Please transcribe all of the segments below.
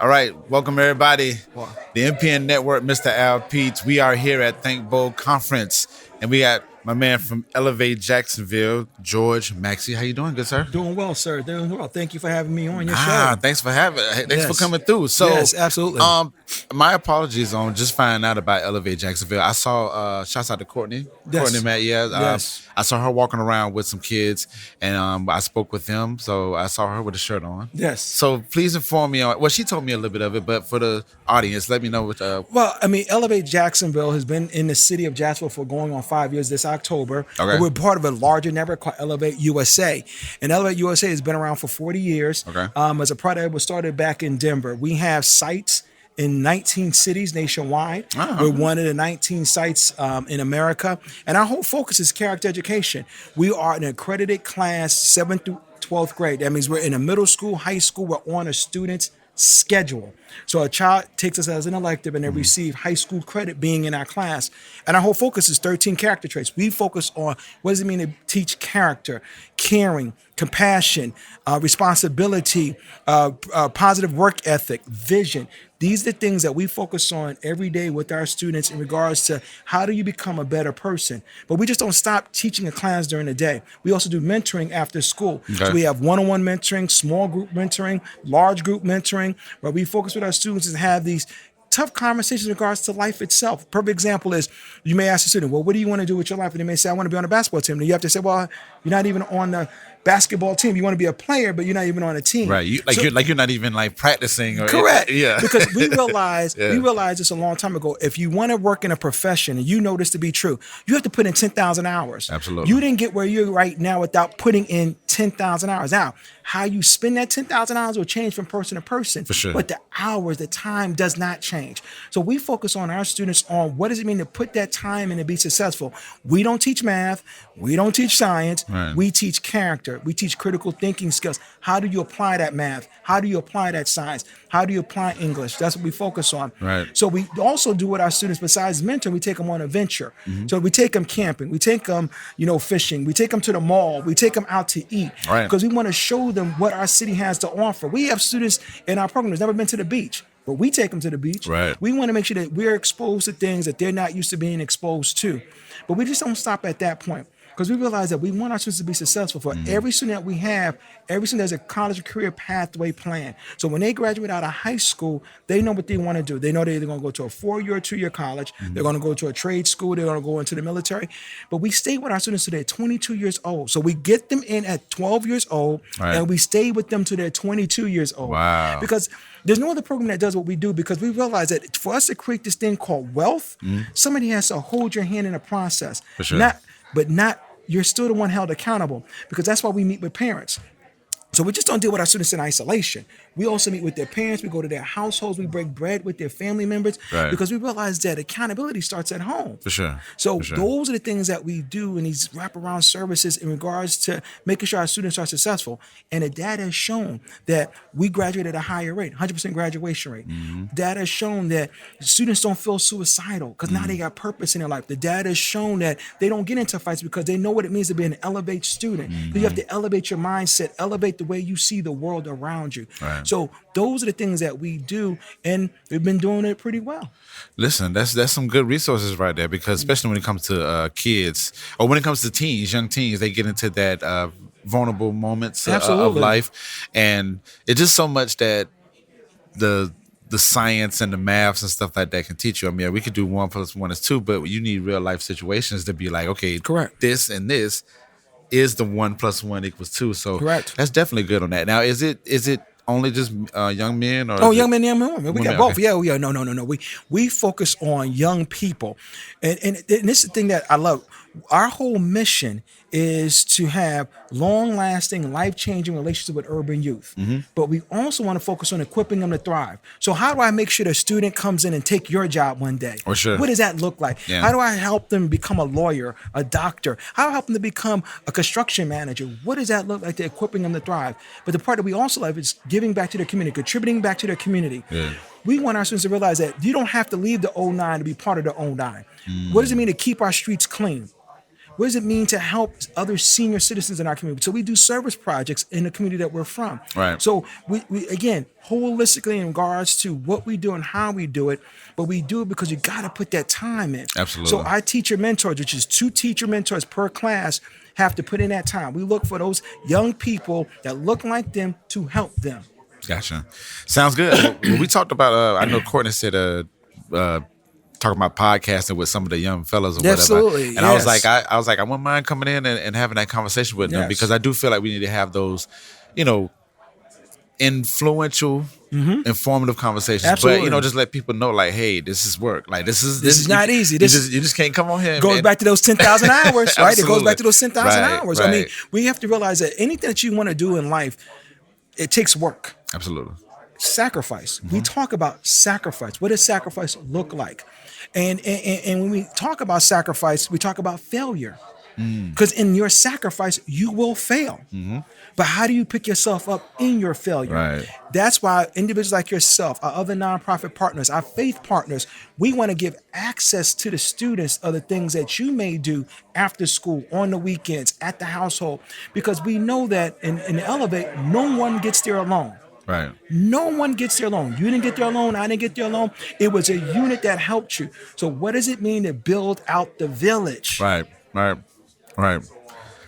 All right, welcome everybody. The MPN Network, Mr. Al Peach. We are here at Think Bold Conference, and we got my man from Elevate Jacksonville, George Maxey. How you doing, good sir? Doing well, sir. Doing well. Thank you for having me on your show. Thanks for thanks for Yes. coming through. So, Yes, absolutely. my apologies on just finding out about Elevate Jacksonville. I saw shouts out to Courtney. Yes. Courtney Matt, yeah. Yes. I saw her walking around with some kids, and I spoke with them. So I saw her with a shirt on. Yes. So please inform me on. Well, she told me a little bit of it, but for the audience, let me know what. Well, I mean, Elevate Jacksonville has been in the city of Jacksonville for going on 5 years this October. Okay. We're part of a larger network called Elevate USA. And Elevate USA has been around for 40 years. Okay. As a product that was started back in Denver. We have sites in 19 cities nationwide. We're one of the 19 sites in America. And our whole focus is character education. We are an accredited class 7th through 12th grade. That means we're in a middle school, high school, we're on a student's schedule. So a child takes us as an elective and they receive high school credit being in our class. And our whole focus is 13 character traits. We focus on what does it mean to teach character, caring, compassion, responsibility, positive work ethic, vision. These are the things that we focus on every day with our students in regards to how do you become a better person. But we just don't stop teaching a class during the day. We also do mentoring after school. Okay. So we have one-on-one mentoring, small group mentoring, large group mentoring, where we focus with our students and have these tough conversations in regards to life itself. Perfect example is you may ask a student, well, what do you want to do with your life? And they may say, I want to be on a basketball team. And you have to say, well, you're not even on the basketball team. You want to be a player, but you're not even on a team. Right, you're not even like practicing. Or Correct. Yeah, Because we realized Yeah. we realized this a long time ago. If you want to work in a profession and you know this to be true, you have to put in 10,000 hours. Absolutely. You didn't get where you're right now without putting in 10,000 hours. Now, how you spend that 10,000 hours will change from person to person. For sure. But the hours, the time does not change. So we focus on our students on what does it mean to put that time in to be successful. We don't teach math. We don't teach science. Right. We teach character. We teach critical thinking skills. How do you apply that math? How do you apply that science? How do you apply English? That's what we focus on. Right. So we also do with our students, besides mentoring, we take them on a venture. So we take them camping. We take them, fishing. We take them to the mall. We take them out to eat. Right. Because we want to show them what our city has to offer. We have students in our program who's never been to the beach, but we take them to the beach. Right. We want to make sure that we're exposed to things that they're not used to being exposed to. But we just don't stop at that point. Because we realize that we want our students to be successful. For every student that we have, every student has a college career pathway plan. So when they graduate out of high school, they know what they want to do. They know they're either going to go to a 4-year or 2-year college. They're going to go to a trade school. They're going to go into the military. But we stay with our students till they're 22 years old. So we get them in at 12 years old, Right. and we stay with them till they're 22 years old. Wow. Because there's no other program that does what we do, because we realize that for us to create this thing called wealth, somebody has to hold your hand in the process. For sure. Not you're still the one held accountable, because that's why we meet with parents. So we just don't deal with our students in isolation. We also meet with their parents. We go to their households. We break bread with their family members, Right. because we realize that accountability starts at home. for sure. So For sure. those are the things that we do in these wraparound services in regards to making sure our students are successful. And the data has shown that we graduate at a higher rate, 100% graduation rate. Data has shown that students don't feel suicidal because now they got purpose in their life. The data has shown that they don't get into fights because they know what it means to be an elevate student. You have to elevate your mindset, elevate the way you see the world around you. Right. So those are the things that we do, and we've been doing it pretty well. Listen, that's some good resources right there, because especially when it comes to kids, or when it comes to teens, young teens, they get into that vulnerable moments of Absolutely. life, and it's just so much that the science and the maths and stuff like that can teach you. I mean, we could do 1 + 1 is 2, but you need real life situations to be like, okay, Correct. this and this is the 1 + 1 = 2. So Correct. that's definitely good on that. Now, is it only just young men, or Oh, is young it- men, young women. We Women, got both. okay. Yeah. No. We focus on young people, and this is the thing that I love. Our whole mission is to have long-lasting, life-changing relationships with urban youth. But we also want to focus on equipping them to thrive. So how do I make sure the student comes in and take your job one day? For sure. What does that look like? Yeah. How do I help them become a lawyer, a doctor? How do I help them to become a construction manager? What does that look like to equipping them to thrive? But the part that we also love is giving back to their community, contributing back to their community. Yeah. We want our students to realize that you don't have to leave the '09 to be part of the '09. What does it mean to keep our streets clean? What does it mean to help other senior citizens in our community? So we do service projects in the community that we're from. Right. So we again, holistically in regards to what we do and how we do it, but we do it because you got to put that time in. Absolutely. So our teacher mentors, which is 2 teacher mentors per class, have to put in that time. We look for those young people that look like them to help them. Gotcha. Sounds good. Well, we talked about, I know Courtney said, talking about podcasting with some of the young fellas or whatever. Absolutely. And I was like, I wouldn't mind coming in and having that conversation with them, because I do feel like we need to have those, influential, informative conversations. Absolutely. But just let people know, like, hey, this is work. Like, this is not easy. You just can't come on here. Goes back to those 10,000 hours, right? It goes back to those 10,000 Right, hours. right. I mean, we have to realize that anything that you want to do in life, it takes work. Absolutely. Sacrifice. We talk about sacrifice. What does sacrifice look like? And when we talk about sacrifice, we talk about failure. Because in your sacrifice, you will fail. But how do you pick yourself up in your failure? Right. That's why individuals like yourself, our other nonprofit partners, our faith partners, we want to give access to the students of the things that you may do after school, on the weekends, at the household, because we know that in Elevate, no one gets there alone. Right. No one gets there alone. You didn't get there alone. I didn't get there alone. It was a unit that helped you. So what does it mean to build out the village? Right.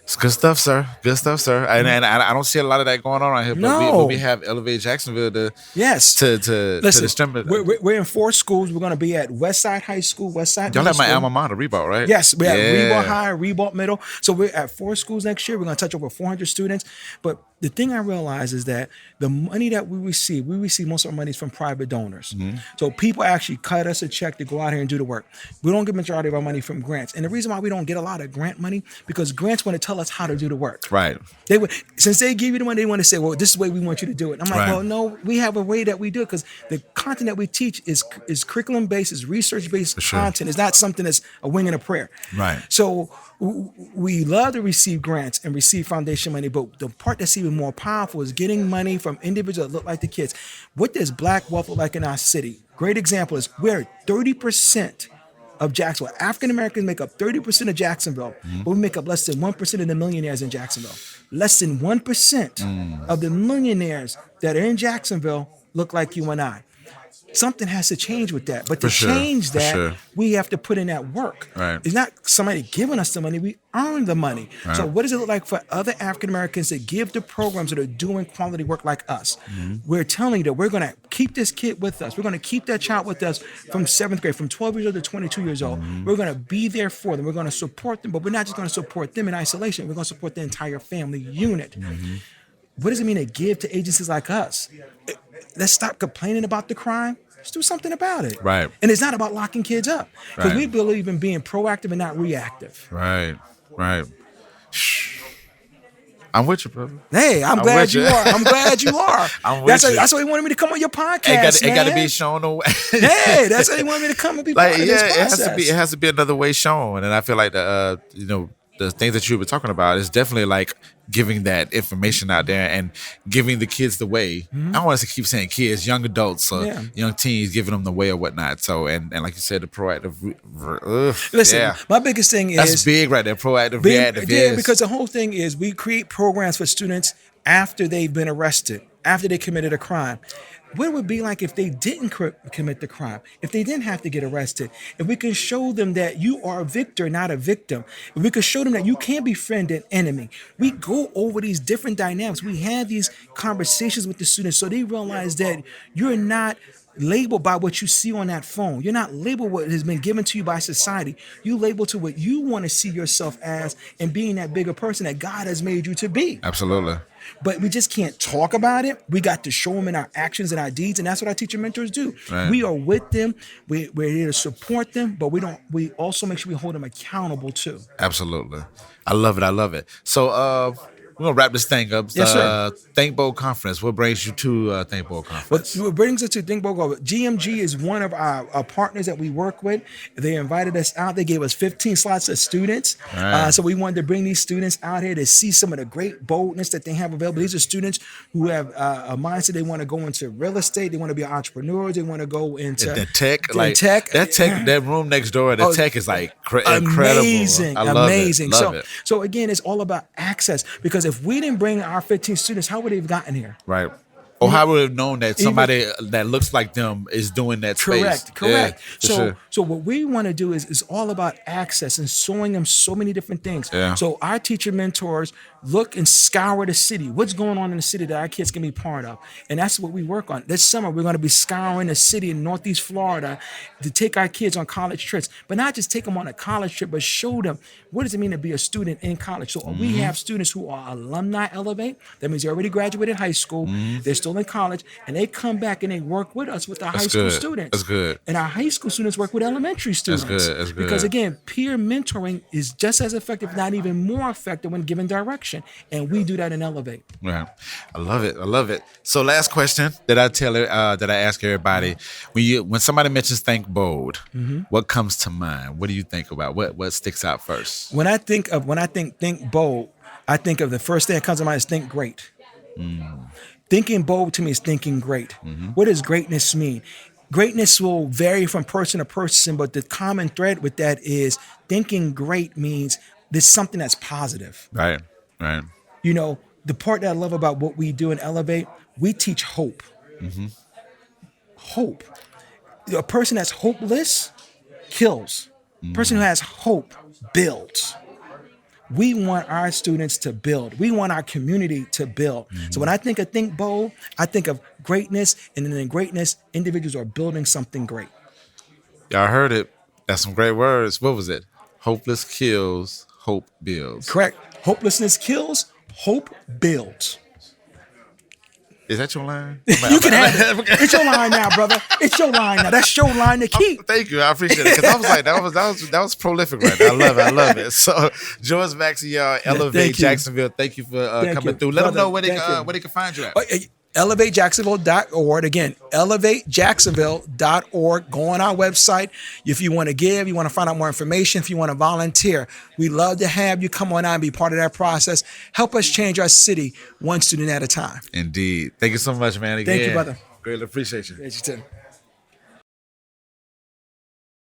It's good stuff, sir. Good stuff, sir. And I don't see a lot of that going on around here. But we have Elevate Jacksonville to Listen, the strength. We're in 4 schools. We're going to be at Westside High School, Westside Y'all Middle have my School. alma mater, Reebok, right? Yes, we have Reebok High, Reebok Middle. So we're at 4 schools next year. We're going to touch over 400 students. But the thing I realize is that the money that we receive most of our money from private donors. So people actually cut us a check to go out here and do the work. We don't get majority of our money from grants. And the reason why we don't get a lot of grant money, because grants want to tell us how to do the work. Right. Since they give you the money, they want to say, well, this is the way we want you to do it. I'm like, Right. well, no, we have a way that we do it, because the content that we teach is curriculum-based, is research-based content. It's not something that's a wing and a prayer. Right. So we love to receive grants and receive foundation money, but the part that's even more powerful is getting money from individuals that look like the kids. What does black wealth look like in our city? Great example is we're 30% of Jacksonville. African Americans make up 30% of Jacksonville, but we make up less than 1% of the millionaires in Jacksonville. Less than 1% of the millionaires that are in Jacksonville look like you and I. Something has to change with that. But to change that, we have to put in that work. Right. It's not somebody giving us the money. We earn the money. Right. So what does it look like for other African Americans to give to programs that are doing quality work like us? We're telling you that we're going to keep this kid with us. We're going to keep that child with us from 7th grade, from 12 years old to 22 years old. We're going to be there for them. We're going to support them. But we're not just going to support them in isolation. We're going to support the entire family unit. What does it mean to give to agencies like us? Let's stop complaining about the crime. Let's do something about it. Right. And it's not about locking kids up, because we believe in being proactive and not reactive. Right. I'm with you, brother. Hey, I'm glad you are. I'm glad you are. I'm with you. That's why he wanted me to come on your podcast. It got to be shown the way. Hey, that's why he wanted me to come and be part of this process. It has to be another way shown. And I feel like the things that you were talking about is definitely like giving that information out there and giving the kids the way. I don't want us to keep saying kids, young adults or young teens, giving them the way or whatnot. So, and like you said, the proactive. Listen, my biggest thing is that's big right there. Proactive, reactive. Yeah, because the whole thing is we create programs for students after they've been arrested, after they committed a crime. What it would be like if they didn't commit the crime, if they didn't have to get arrested, if we can show them that you are a victor, not a victim, if we can show them that you can be friend and enemy. We go over these different dynamics. We have these conversations with the students so they realize that you're not labeled by what you see on that phone. You're not labeled what has been given to you by society. You label to what you want to see yourself as and being that bigger person that God has made you to be. Absolutely. But we just can't talk about it. We got to show them in our actions and our deeds, and that's what our teacher mentors do. Right. We are with them. We're here to support them, but we also make sure we hold them accountable too. Absolutely. I love it. So We're gonna wrap this thing up. Yes, sir. Think Bold Conference. What brings you to Think Bold Conference? What brings us to Think Bold Global? GMG is one of our partners that we work with. They invited us out. They gave us 15 slots of students. Right. So we wanted to bring these students out here to see some of the great boldness that they have available. These are students who have a mindset. They want to go into real estate. They want to be entrepreneurs. They want to go into the tech, that room next door. The tech is like incredible. Amazing, I love amazing. It. Love it. So again, it's all about access. Because if we didn't bring our 15 students, how would they have gotten here? Right. Or how would we have known that somebody that looks like them is doing that space? Correct. Yeah, so what we want to do is all about access and showing them so many different things. Yeah. So our teacher mentors look and scour the city. What's going on in the city that our kids can be part of? And that's what we work on. This summer, we're going to be scouring the city in Northeast Florida to take our kids on college trips. But not just take them on a college trip, but show them what does it mean to be a student in college. So we have students who are alumni Elevate. That means they already graduated high school. They're still in college. And they come back and they work with us with our high school students. That's good. And our high school students work with elementary students. That's good. Because again, peer mentoring is just as effective, not even more effective when given direction. And we do that in Elevate. Right. I love it. So last question that I ask everybody. When somebody mentions Think Bold, what comes to mind? What do you think about? What sticks out first? When I think Think Bold, I think of the first thing that comes to mind is think great. Thinking bold to me is thinking great. What does greatness mean? Greatness will vary from person to person, but the common thread with that is thinking great means there's something that's positive. Right. You know, the part that I love about what we do in Elevate, we teach hope. Hope. A person that's hopeless kills. A person who has hope builds. We want our students to build. We want our community to build. So when I think of Think Bold, I think of greatness, and then in greatness, individuals are building something great. Y'all heard it. That's some great words. What was it? Hopeless kills, hope builds. Correct. Hopelessness kills, hope builds. Is that your line? You can have it. It's your line now, brother. It's your line now. That's your line to keep. Thank you. I appreciate it. Because I was like, that was prolific right there. I love it. So, George Maxey, Elevate Jacksonville. Thank you for coming through. Let them know where they can find you at. ElevateJacksonville.org. Again, ElevateJacksonville.org. Go on our website. If you want to give, you want to find out more information, if you want to volunteer, we love to have you come on out and be part of that process. Help us change our city one student at a time. Indeed. Thank you so much, man. Again, Thank you, brother. Greatly appreciate you. Thank you, too.